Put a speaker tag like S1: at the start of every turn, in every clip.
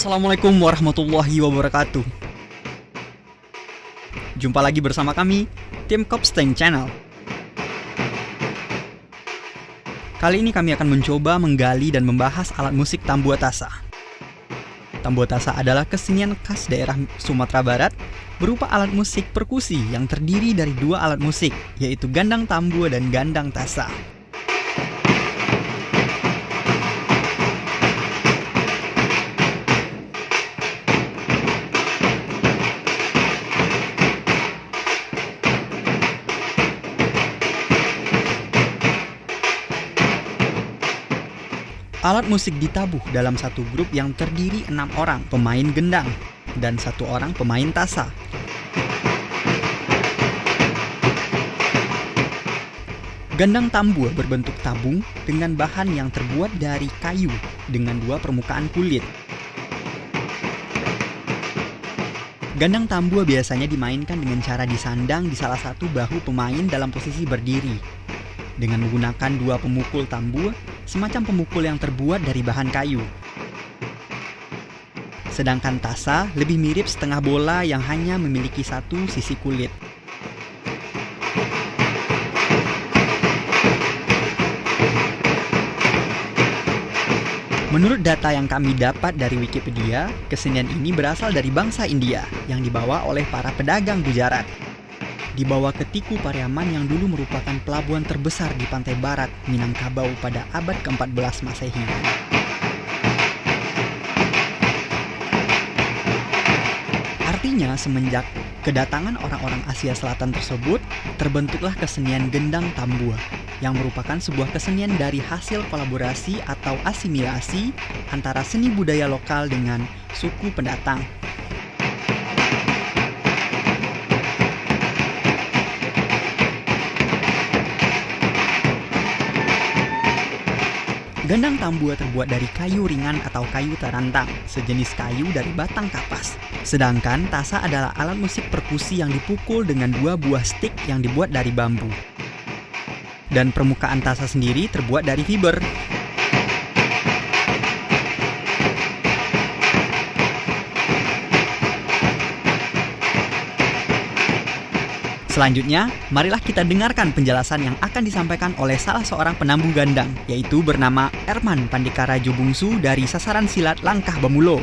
S1: Assalamualaikum warahmatullahi wabarakatuh. Jumpa lagi bersama kami, tim Kopsteng Channel. Kali ini kami akan mencoba menggali dan membahas alat musik tambua tasa. Tambua tasa adalah kesenian khas daerah Sumatera Barat berupa alat musik perkusi yang terdiri dari dua alat musik, yaitu gandang tambua dan gandang tasa. Alat musik ditabuh dalam satu grup yang terdiri 6 orang pemain gendang dan 1 orang pemain tasa. Gandang tambua berbentuk tabung dengan bahan yang terbuat dari kayu dengan 2 permukaan kulit. Gandang tambua biasanya dimainkan dengan cara disandang di salah satu bahu pemain dalam posisi berdiri dengan menggunakan 2 pemukul tambua, semacam pemukul yang terbuat dari bahan kayu. Sedangkan tasa lebih mirip setengah bola yang hanya memiliki satu sisi kulit. Menurut data yang kami dapat dari Wikipedia, kesenian ini berasal dari bangsa India yang dibawa oleh para pedagang Gujarat. Dibawa ke Tiku Pariaman yang dulu merupakan pelabuhan terbesar di pantai barat Minangkabau pada abad ke-14 Masehi. Artinya, semenjak kedatangan orang-orang Asia Selatan tersebut, terbentuklah kesenian gendang tambua, yang merupakan sebuah kesenian dari hasil kolaborasi atau asimilasi antara seni budaya lokal dengan suku pendatang. Gandang tambua terbuat dari kayu ringan atau kayu terantang, sejenis kayu dari batang kapas. Sedangkan tasa adalah alat musik perkusi yang dipukul dengan 2 buah stik yang dibuat dari bambu. Dan permukaan tasa sendiri terbuat dari fiber. Selanjutnya, marilah kita dengarkan penjelasan yang akan disampaikan oleh salah seorang penambuh gandang, yaitu bernama Erman Pandikara Jobungsu dari Sasaran Silat Langkah Bamulo.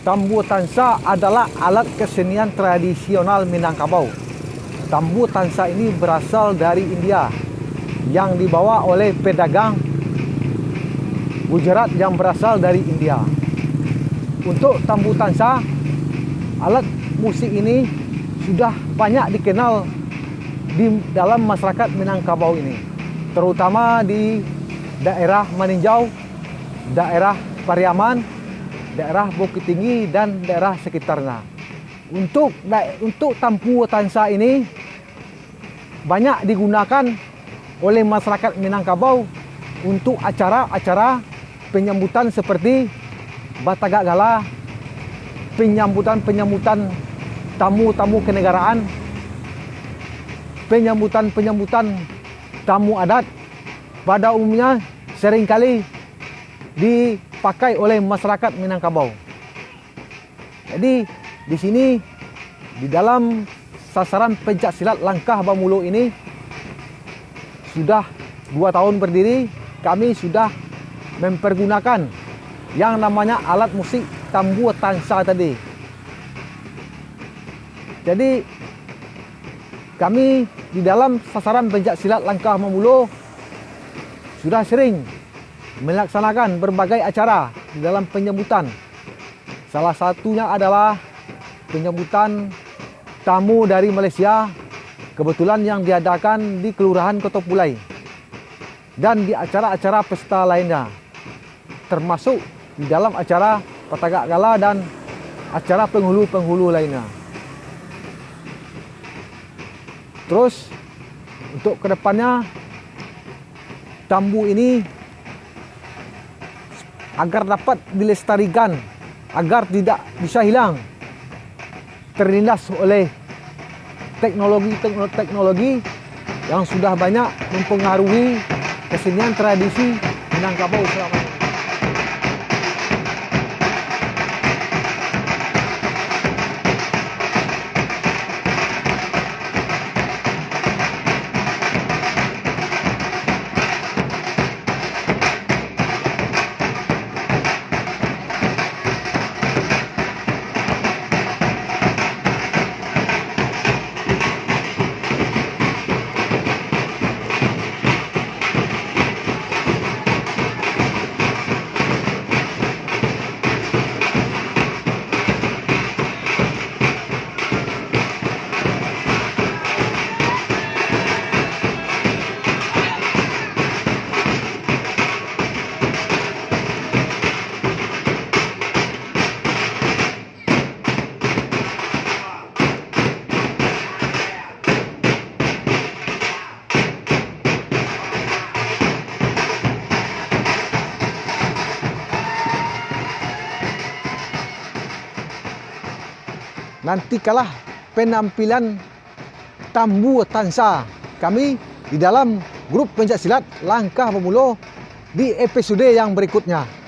S2: Tambua tansa adalah alat kesenian tradisional Minangkabau. Tambua tansa ini berasal dari India yang dibawa oleh pedagang Gujarat yang berasal dari India. Untuk tambua tansa, alat musik ini sudah banyak dikenal di dalam masyarakat Minangkabau ini, terutama di daerah Maninjau, daerah Pariaman, daerah Bukit Tinggi, dan daerah sekitarnya. Untuk tambua tansa ini banyak digunakan oleh masyarakat Minangkabau untuk acara-acara penyambutan seperti Batagak Gala, penyambutan tamu-tamu kenegaraan, penyambutan tamu adat, pada umumnya seringkali dipakai oleh masyarakat Minangkabau. Jadi di sini, di dalam Sasaran Pencak Silat Langkah Bamulo ini, sudah 2 tahun berdiri, kami sudah mempergunakan yang namanya alat musik tambua tansa tadi. Jadi kami di dalam Sasaran Pencak Silat Langkah Bamulo sudah sering melaksanakan berbagai acara di dalam penyambutan. Salah satunya adalah penyambutan tamu dari Malaysia, kebetulan yang diadakan di Kelurahan Kotopulai, dan di acara-acara pesta lainnya, termasuk di dalam acara Batagak Gala dan acara penghulu-penghulu lainnya. Terus untuk kedepannya, tambu ini agar dapat dilestarikan, agar tidak bisa hilang, terlindas oleh teknologi yang sudah banyak mempengaruhi kesenian tradisi Minangkabau selama ini. Nantikanlah penampilan Tambu Tansa kami di dalam grup pencaksilat Langkah Pemula di episode yang berikutnya.